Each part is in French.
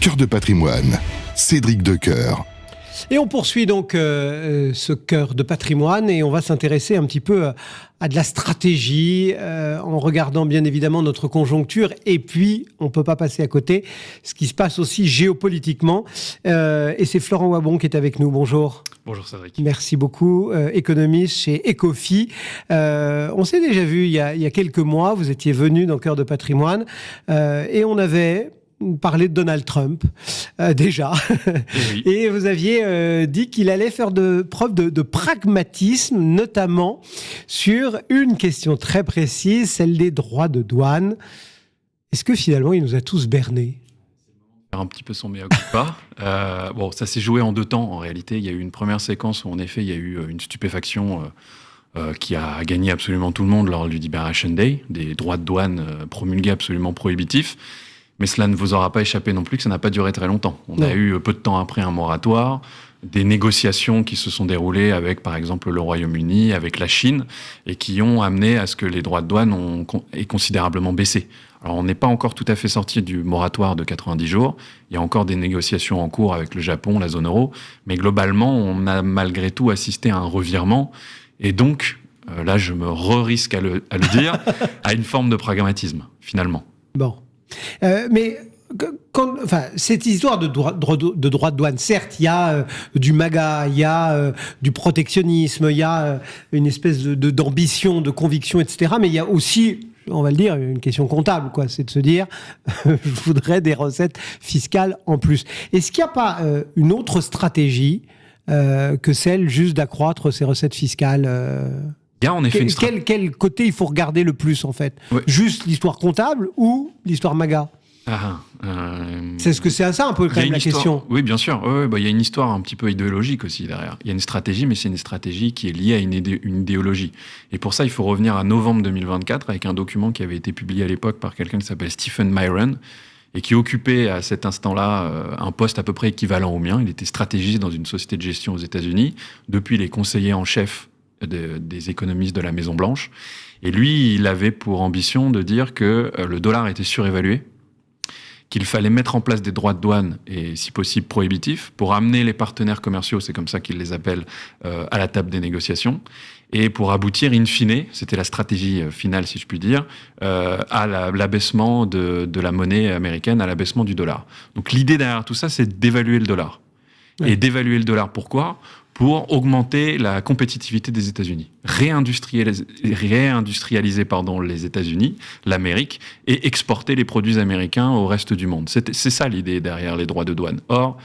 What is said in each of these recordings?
Cœur de patrimoine, Cédric Decoeur. Et on poursuit donc ce cœur de patrimoine et on va s'intéresser un petit peu à de la stratégie en regardant bien évidemment notre conjoncture et puis on ne peut pas passer à côté ce qui se passe aussi géopolitiquement et c'est Florent Wabon qui est avec nous. Bonjour. Bonjour Cédric. Merci beaucoup, économiste chez Ecofi. On s'est déjà vu il y a quelques mois, vous étiez venu dans Cœur de patrimoine et on avait parler de Donald Trump, déjà. Oui. Et vous aviez dit qu'il allait faire preuve de pragmatisme, notamment sur une question très précise, celle des droits de douane. Est-ce que finalement, il nous a tous bernés ? Un petit peu son mea culpa. Bon, ça s'est joué en deux temps, en réalité. Il y a eu une première séquence où, en effet, il y a eu une stupéfaction qui a gagné absolument tout le monde lors du Liberation Day, des droits de douane promulgués absolument prohibitifs. Mais cela ne vous aura pas échappé non plus que ça n'a pas duré très longtemps. On a eu peu de temps après un moratoire, des négociations qui se sont déroulées avec, par exemple, le Royaume-Uni, avec la Chine, et qui ont amené à ce que les droits de douane aient considérablement baissé. Alors, on n'est pas encore tout à fait sorti du moratoire de 90 jours. Il y a encore des négociations en cours avec le Japon, la zone euro. Mais globalement, on a malgré tout assisté à un revirement. Et donc, là, je me risque à le dire, à une forme de pragmatisme, finalement. Bon. Mais cette histoire de droit de douane, certes, il y a du MAGA, il y a du protectionnisme, il y a une espèce d'ambition, de conviction, etc. Mais il y a aussi, on va le dire, une question comptable, quoi. C'est de se dire, je voudrais des recettes fiscales en plus. Est-ce qu'il n'y a pas une autre stratégie que celle juste d'accroître ces recettes fiscales Il y a en effet quel côté il faut regarder le plus, en fait ? Ouais. Juste l'histoire comptable ou l'histoire MAGA ? C'est ce que c'est à ça un peu quand même la question. Oui, bien sûr. Il y a une histoire un petit peu idéologique aussi derrière. Il y a une stratégie, mais c'est une stratégie qui est liée à une idéologie. Et pour ça, il faut revenir à novembre 2024 avec un document qui avait été publié à l'époque par quelqu'un qui s'appelle Stephen Myron et qui occupait à cet instant-là un poste à peu près équivalent au mien. Il était stratégiste dans une société de gestion aux États-Unis. Depuis, il est conseiller en chef des économistes de la Maison-Blanche. Et lui, il avait pour ambition de dire que le dollar était surévalué, qu'il fallait mettre en place des droits de douane et, si possible, prohibitifs pour amener les partenaires commerciaux, c'est comme ça qu'il les appelle, à la table des négociations, et pour aboutir, in fine, c'était la stratégie finale, si je puis dire, à l'abaissement de la monnaie américaine, à l'abaissement du dollar. Donc l'idée derrière tout ça, c'est d'évaluer le dollar. Ouais. Et d'évaluer le dollar, pourquoi ? Pour augmenter la compétitivité des États-Unis, réindustrialiser les États-Unis, l'Amérique, et exporter les produits américains au reste du monde. C'est ça l'idée derrière les droits de douane. Or,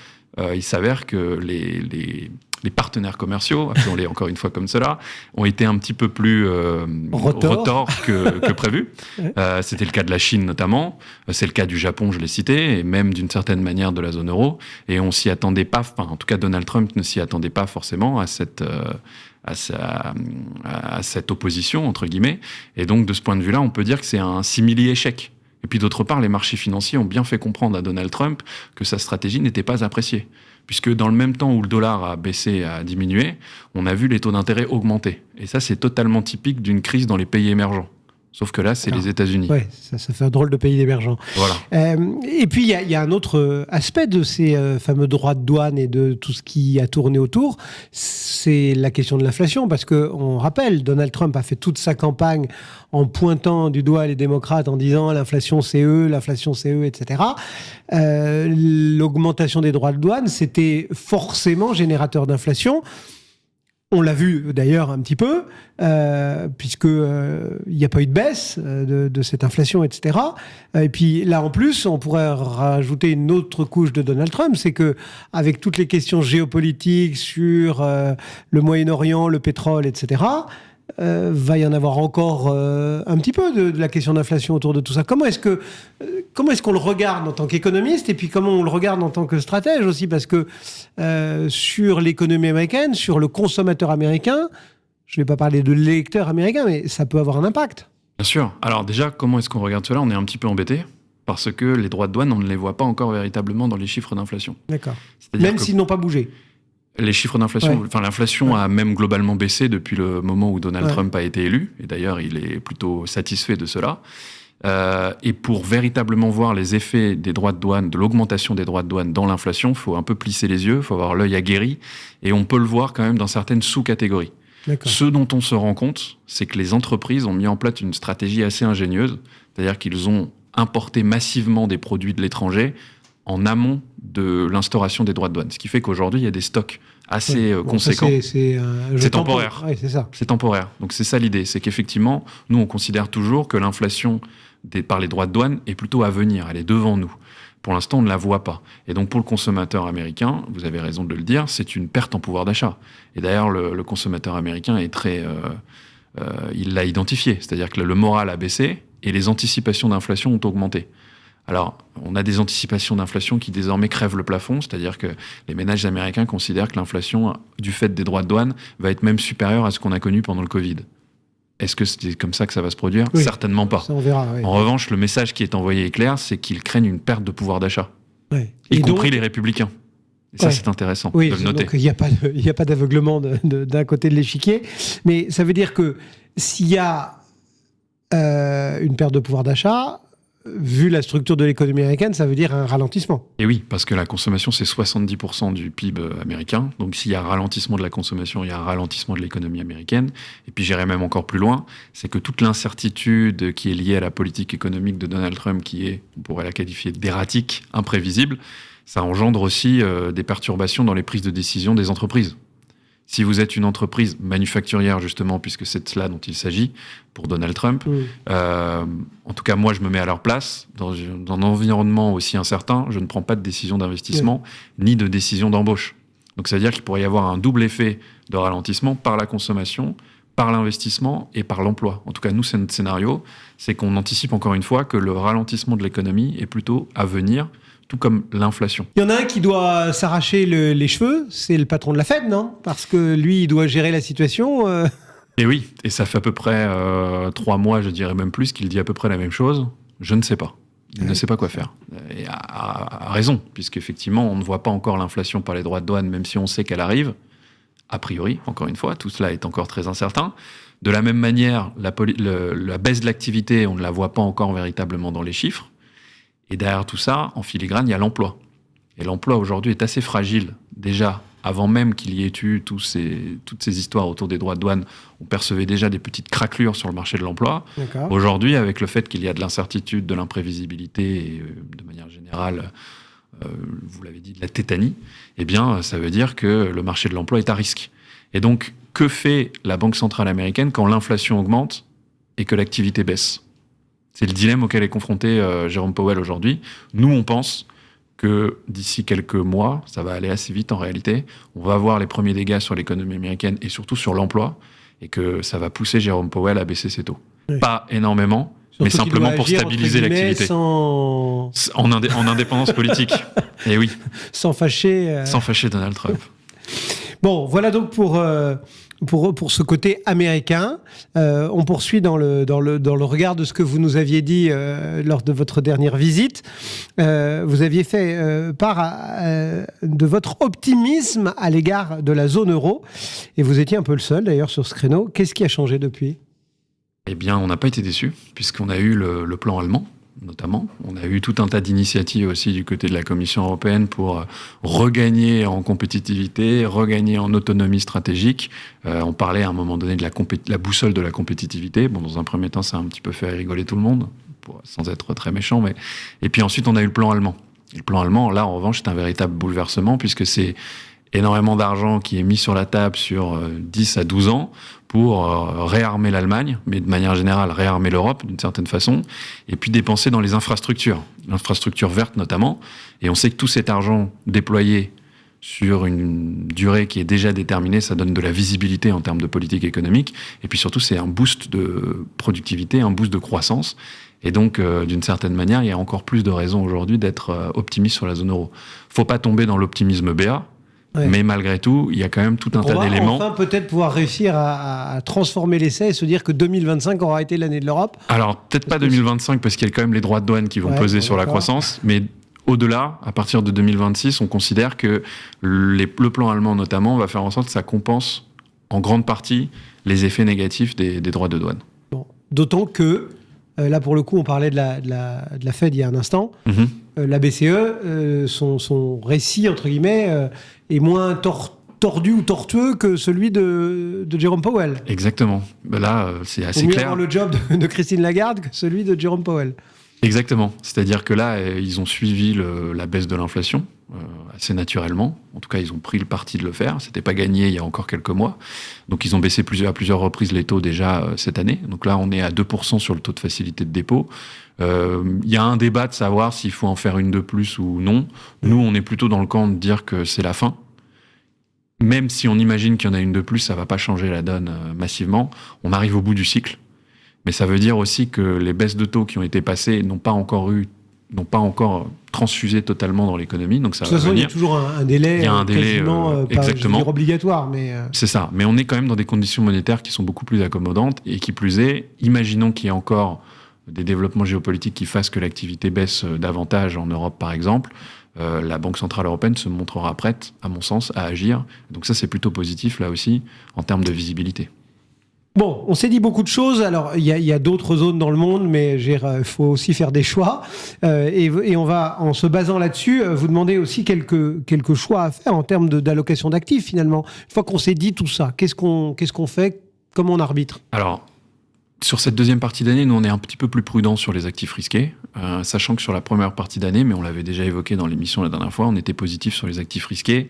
il s'avère que les partenaires commerciaux, appelons-les encore une fois comme cela, ont été un petit peu plus retors que prévu. C'était le cas de la Chine notamment, c'est le cas du Japon, je l'ai cité, et même d'une certaine manière de la zone euro. Et on s'y attendait pas, en tout cas Donald Trump ne s'y attendait pas forcément à cette opposition, entre guillemets. Et donc de ce point de vue-là, on peut dire que c'est un simili-échec. Et puis d'autre part, les marchés financiers ont bien fait comprendre à Donald Trump que sa stratégie n'était pas appréciée. Puisque dans le même temps où le dollar a baissé, a diminué, on a vu les taux d'intérêt augmenter. Et ça, c'est totalement typique d'une crise dans les pays émergents. Sauf que là, c'est les États-Unis. Oui, ça fait un drôle de pays émergent. Voilà. Et puis, il y a un autre aspect de ces fameux droits de douane et de tout ce qui a tourné autour, c'est la question de l'inflation. Parce qu'on rappelle, Donald Trump a fait toute sa campagne en pointant du doigt les démocrates, en disant l'inflation c'est eux, etc. L'augmentation des droits de douane, c'était forcément générateur d'inflation. On l'a vu d'ailleurs un petit peu, puisque il n'y a pas eu de baisse de cette inflation, etc. Et puis là, en plus, on pourrait rajouter une autre couche de Donald Trump, c'est que avec toutes les questions géopolitiques sur le Moyen-Orient, le pétrole, etc., va y en avoir encore un petit peu de la question d'inflation autour de tout ça. Comment est-ce qu'on le regarde en tant qu'économiste et puis comment on le regarde en tant que stratège aussi ? Parce que sur l'économie américaine, sur le consommateur américain, je ne vais pas parler de l'électeur américain, mais ça peut avoir un impact. Bien sûr. Alors déjà, comment est-ce qu'on regarde cela ? On est un petit peu embêté parce que les droits de douane, on ne les voit pas encore véritablement dans les chiffres d'inflation. D'accord. Même s'ils n'ont pas bougé. Les chiffres d'inflation, l'inflation a même globalement baissé depuis le moment où Donald Trump a été élu. Et d'ailleurs, il est plutôt satisfait de cela. Et pour véritablement voir les effets des droits de douane, de l'augmentation des droits de douane dans l'inflation, il faut un peu plisser les yeux, il faut avoir l'œil aguerri, et on peut le voir quand même dans certaines sous-catégories. D'accord. Ce dont on se rend compte, c'est que les entreprises ont mis en place une stratégie assez ingénieuse, c'est-à-dire qu'ils ont importé massivement des produits de l'étranger en amont de l'instauration des droits de douane. Ce qui fait qu'aujourd'hui, il y a des stocks assez conséquents. C'est temporaire. Oui, c'est ça. C'est temporaire. Donc c'est ça l'idée, c'est qu'effectivement, nous, on considère toujours que l'inflation par les droits de douane est plutôt à venir, elle est devant nous. Pour l'instant, on ne la voit pas. Et donc, pour le consommateur américain, vous avez raison de le dire, c'est une perte en pouvoir d'achat. Et d'ailleurs, le consommateur américain est très... il l'a identifié. C'est-à-dire que le moral a baissé et les anticipations d'inflation ont augmenté. Alors, on a des anticipations d'inflation qui désormais crèvent le plafond, c'est-à-dire que les ménages américains considèrent que l'inflation, du fait des droits de douane, va être même supérieure à ce qu'on a connu pendant le Covid. Est-ce que c'est comme ça que ça va se produire ? Oui, certainement pas. Ça, on verra. Oui. En revanche, le message qui est envoyé est clair, c'est qu'ils craignent une perte de pouvoir d'achat, y compris les républicains. Et ça, c'est intéressant de le noter. Donc il n'y a pas d'aveuglement d'un côté de l'échiquier. Mais ça veut dire que s'il y a une perte de pouvoir d'achat, vu la structure de l'économie américaine, ça veut dire un ralentissement. Et oui, parce que la consommation, c'est 70% du PIB américain. Donc s'il y a un ralentissement de la consommation, il y a un ralentissement de l'économie américaine. Et puis j'irai même encore plus loin, c'est que toute l'incertitude qui est liée à la politique économique de Donald Trump, qui est, on pourrait la qualifier d'erratique, imprévisible, ça engendre aussi des perturbations dans les prises de décision des entreprises. Si vous êtes une entreprise manufacturière, justement, puisque c'est de cela dont il s'agit, pour Donald Trump, en tout cas, moi, je me mets à leur place. Dans un environnement aussi incertain, je ne prends pas de décision d'investissement, ni de décision d'embauche. Donc, ça veut dire qu'il pourrait y avoir un double effet de ralentissement par la consommation, par l'investissement et par l'emploi. En tout cas, nous, c'est notre scénario, c'est qu'on anticipe encore une fois que le ralentissement de l'économie est plutôt à venir, tout comme l'inflation. Il y en a un qui doit s'arracher les cheveux, c'est le patron de la Fed, non ? Parce que lui, il doit gérer la situation. Et oui, et ça fait à peu près 3 mois, je dirais même plus, qu'il dit à peu près la même chose. Je ne sais pas. Il ne sait pas quoi faire. Et a raison, puisqu'effectivement, on ne voit pas encore l'inflation par les droits de douane, même si on sait qu'elle arrive. A priori, encore une fois, tout cela est encore très incertain. De la même manière, la baisse de l'activité, on ne la voit pas encore véritablement dans les chiffres. Et derrière tout ça, en filigrane, il y a l'emploi. Et l'emploi, aujourd'hui, est assez fragile. Déjà, avant même qu'il y ait eu toutes ces histoires autour des droits de douane, on percevait déjà des petites craquelures sur le marché de l'emploi. D'accord. Aujourd'hui, avec le fait qu'il y a de l'incertitude, de l'imprévisibilité et de manière générale, vous l'avez dit, de la tétanie, eh bien, ça veut dire que le marché de l'emploi est à risque. Et donc, que fait la Banque centrale américaine quand l'inflation augmente et que l'activité baisse ? C'est le dilemme auquel est confronté Jérôme Powell aujourd'hui. Nous, on pense que d'ici quelques mois, ça va aller assez vite en réalité, on va voir les premiers dégâts sur l'économie américaine et surtout sur l'emploi, et que ça va pousser Jérôme Powell à baisser ses taux. Oui. Pas énormément, surtout mais simplement pour stabiliser l'activité. En indépendance politique. Et oui. Sans fâcher Donald Trump. Bon, voilà donc pour ce côté américain. On poursuit dans le regard de ce que vous nous aviez dit lors de votre dernière visite. Vous aviez fait part de votre optimisme à l'égard de la zone euro. Et vous étiez un peu le seul d'ailleurs sur ce créneau. Qu'est-ce qui a changé depuis ? Eh bien, on n'a pas été déçus, puisqu'on a eu le plan allemand. Notamment. On a eu tout un tas d'initiatives aussi du côté de la Commission européenne pour regagner en compétitivité, regagner en autonomie stratégique. On parlait à un moment donné de la boussole de la compétitivité. Bon, dans un premier temps, ça a un petit peu fait rigoler tout le monde, sans être très méchant. Mais... Et puis ensuite, on a eu le plan allemand. Et le plan allemand, là, en revanche, c'est un véritable bouleversement, puisque c'est énormément d'argent qui est mis sur la table sur 10 à 12 ans pour réarmer l'Allemagne, mais de manière générale réarmer l'Europe d'une certaine façon, et puis dépenser dans les infrastructures, l'infrastructure verte notamment. Et on sait que tout cet argent déployé sur une durée qui est déjà déterminée, ça donne de la visibilité en termes de politique économique, et puis surtout c'est un boost de productivité, un boost de croissance. Et donc, d'une certaine manière, il y a encore plus de raisons aujourd'hui d'être optimiste sur la zone euro. Faut pas tomber dans l'optimisme béat. Ouais. Mais malgré tout, il y a quand même tout un tas d'éléments. On va enfin peut-être pouvoir réussir à transformer l'essai et se dire que 2025 aura été l'année de l'Europe. Alors, peut-être pas 2025, parce qu'il y a quand même les droits de douane qui vont peser sur la croissance, mais au-delà, à partir de 2026, on considère que le plan allemand notamment va faire en sorte que ça compense en grande partie les effets négatifs des droits de douane. Bon. D'autant que Là, pour le coup, on parlait de la Fed il y a un instant. La BCE, son récit, entre guillemets, est moins tordu ou tortueux que celui de Jérôme Powell. Exactement. Là, c'est assez mieux clair. avoir le job de Christine Lagarde que celui de Jérôme Powell. Exactement. C'est-à-dire que là, ils ont suivi la baisse de l'inflation assez naturellement. En tout cas, ils ont pris le parti de le faire. C'était pas gagné il y a encore quelques mois. Donc, ils ont baissé à plusieurs reprises les taux déjà cette année. Donc là, on est à 2% sur le taux de facilité de dépôt. Il y a un débat de savoir s'il faut en faire une de plus ou non. Nous, on est plutôt dans le camp de dire que c'est la fin. Même si on imagine qu'il y en a une de plus, ça va pas changer la donne massivement. On arrive au bout du cycle. Mais ça veut dire aussi que les baisses de taux qui ont été passées n'ont pas encore transfusé totalement dans l'économie. Donc ça va venir. Il y a toujours un délai, il y a un délai quasiment, pas, je veux dire, obligatoire. Mais C'est ça. Mais on est quand même dans des conditions monétaires qui sont beaucoup plus accommodantes. Et qui plus est, imaginons qu'il y ait encore des développements géopolitiques qui fassent que l'activité baisse davantage en Europe, par exemple. La Banque Centrale Européenne se montrera prête, à mon sens, à agir. Donc ça, c'est plutôt positif, là aussi, en termes de visibilité. Bon, on s'est dit beaucoup de choses. Alors, il y a d'autres zones dans le monde, mais il faut aussi faire des choix. Et on va, en se basant là-dessus, vous demander aussi quelques choix à faire en termes d'allocation d'actifs, finalement. Une fois qu'on s'est dit tout ça, qu'est-ce qu'on fait? Comment on arbitre? Alors, sur cette deuxième partie d'année, nous, on est un petit peu plus prudent sur les actifs risqués, sachant que sur la première partie d'année, mais on l'avait déjà évoqué dans l'émission la dernière fois, on était positif sur les actifs risqués,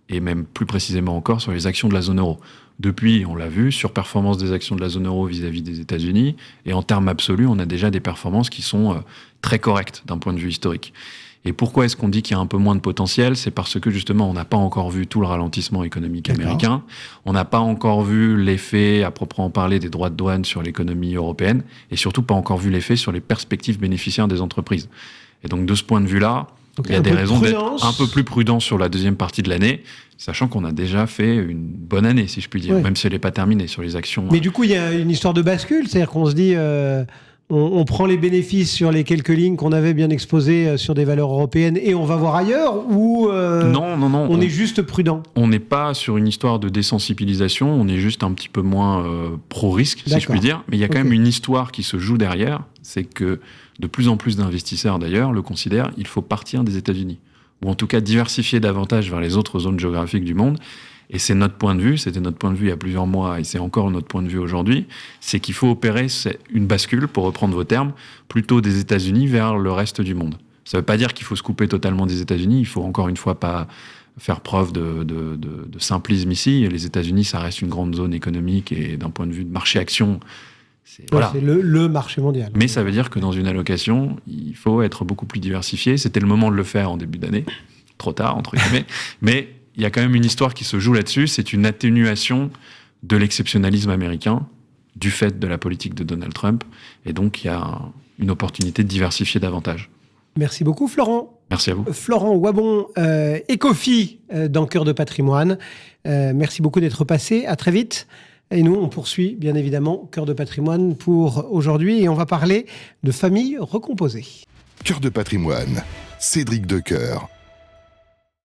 et même plus précisément encore sur les actions de la zone euro. Depuis, on l'a vu, surperformance des actions de la zone euro vis-à-vis des États-Unis, et en termes absolus, on a déjà des performances qui sont très correctes d'un point de vue historique. Et pourquoi est-ce qu'on dit qu'il y a un peu moins de potentiel? C'est parce que justement, on n'a pas encore vu tout le ralentissement économique américain, on n'a pas encore vu l'effet, à proprement parler, des droits de douane sur l'économie européenne, et surtout pas encore vu l'effet sur les perspectives bénéficiaires des entreprises. Et donc, de ce point de vue-là, il y a des raisons d'être un peu plus prudent sur la deuxième partie de l'année, sachant qu'on a déjà fait une bonne année, si je puis dire, même si elle n'est pas terminée sur les actions. Mais du coup, il y a une histoire de bascule, c'est-à-dire qu'on se dit, on prend les bénéfices sur les quelques lignes qu'on avait bien exposées sur des valeurs européennes et on va voir ailleurs, ou non, on est juste prudent? On n'est pas sur une histoire de désensibilisation, on est juste un petit peu moins pro-risque, si je puis dire, mais il y a quand même une histoire qui se joue derrière, c'est que de plus en plus d'investisseurs, d'ailleurs, le considèrent, il faut partir des États-Unis. Ou en tout cas diversifier davantage vers les autres zones géographiques du monde. Et c'est notre point de vue, c'était notre point de vue il y a plusieurs mois, et c'est encore notre point de vue aujourd'hui, c'est qu'il faut opérer une bascule, pour reprendre vos termes, plutôt des États-Unis vers le reste du monde. Ça ne veut pas dire qu'il faut se couper totalement des États-Unis, il faut encore une fois pas faire preuve de simplisme ici. Les États-Unis, ça reste une grande zone économique, et d'un point de vue de marché-action, c'est le marché mondial. Mais ça veut dire que dans une allocation, il faut être beaucoup plus diversifié. C'était le moment de le faire en début d'année. Trop tard, entre guillemets. Mais il y a quand même une histoire qui se joue là-dessus. C'est une atténuation de l'exceptionnalisme américain du fait de la politique de Donald Trump. Et donc, il y a une opportunité de diversifier davantage. Merci beaucoup, Florent. Merci à vous. Florent Wabon, Ecofi dans Cœur de Patrimoine. Merci beaucoup d'être passé. À très vite. Et nous, on poursuit, bien évidemment, Cœur de Patrimoine pour aujourd'hui. Et on va parler de famille recomposée. Cœur de Patrimoine, Cédric Decoeur.